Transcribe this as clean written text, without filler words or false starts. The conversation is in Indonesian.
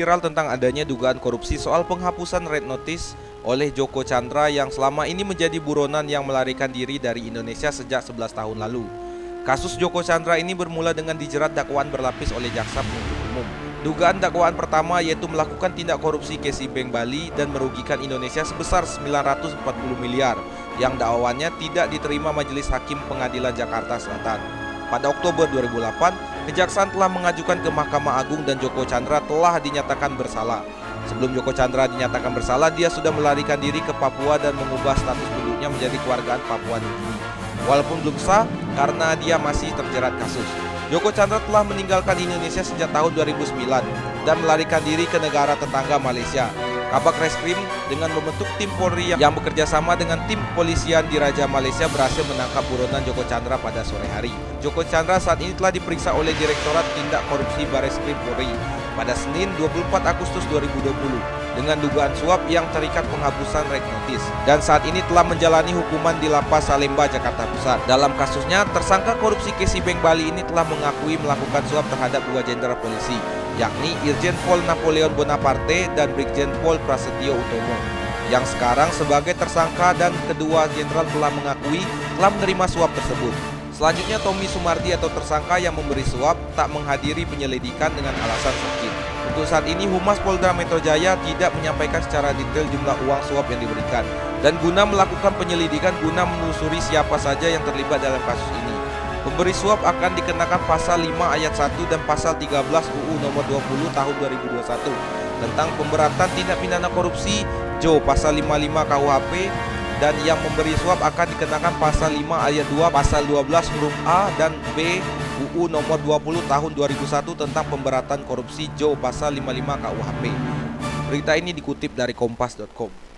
viral tentang adanya dugaan korupsi soal penghapusan Red Notice oleh Joko Chandra yang selama ini menjadi buronan yang melarikan diri dari Indonesia sejak 11 tahun lalu. Kasus Joko Chandra ini bermula dengan dijerat dakwaan berlapis oleh jaksa penuntut umum. Dugaan dakwaan pertama yaitu melakukan tindak korupsi KC Bank Bali dan merugikan Indonesia sebesar 940 miliar yang dakwaannya tidak diterima Majelis Hakim Pengadilan Jakarta Selatan. Pada Oktober 2008, kejaksaan telah mengajukan ke Mahkamah Agung dan Joko Chandra telah dinyatakan bersalah. Sebelum Joko Chandra dinyatakan bersalah, dia sudah melarikan diri ke Papua dan mengubah status penduduknya menjadi kewargaan Papua Nugini. Walaupun belum sah karena dia masih terjerat kasus. Joko Chandra telah meninggalkan Indonesia sejak tahun 2009 dan melarikan diri ke negara tetangga Malaysia. Kabak Reskrim dengan membentuk tim Polri yang bekerja sama dengan tim kepolisian di Raja Malaysia berhasil menangkap buronan Joko Chandra pada sore hari. Joko Chandra saat ini telah diperiksa oleh Direktorat Tindak Korupsi Bareskrim Polri pada Senin 24 Agustus 2020 dengan dugaan suap yang terikat penghapusan Red Notice dan saat ini telah menjalani hukuman di Lapas Salemba, Jakarta Pusat. Dalam kasusnya, tersangka korupsi KC Bank Bali ini telah mengakui melakukan suap terhadap 2 jenderal polisi, yakni Irjen Pol Napoleon Bonaparte dan Brigjen Pol Prasetyo Utomo, yang sekarang sebagai tersangka dan kedua jenderal telah mengakui telah menerima suap tersebut. Selanjutnya, Tommy Sumardi atau tersangka yang memberi suap tak menghadiri penyelidikan dengan alasan sakit. Untuk saat ini, Humas Polda Metro Jaya tidak menyampaikan secara detail jumlah uang suap yang diberikan dan guna melakukan penyelidikan guna menelusuri siapa saja yang terlibat dalam kasus ini. Pemberi suap akan dikenakan pasal 5 ayat 1 dan pasal 13 UU nomor 20 tahun 2021 tentang pemberatan tindak pidana korupsi JO pasal 55 KUHP, dan yang memberi suap akan dikenakan pasal 5 ayat 2 pasal 12 huruf A dan B UU nomor 20 tahun 2001 tentang pemberatan korupsi JO pasal 55 KUHP. Berita ini dikutip dari kompas.com.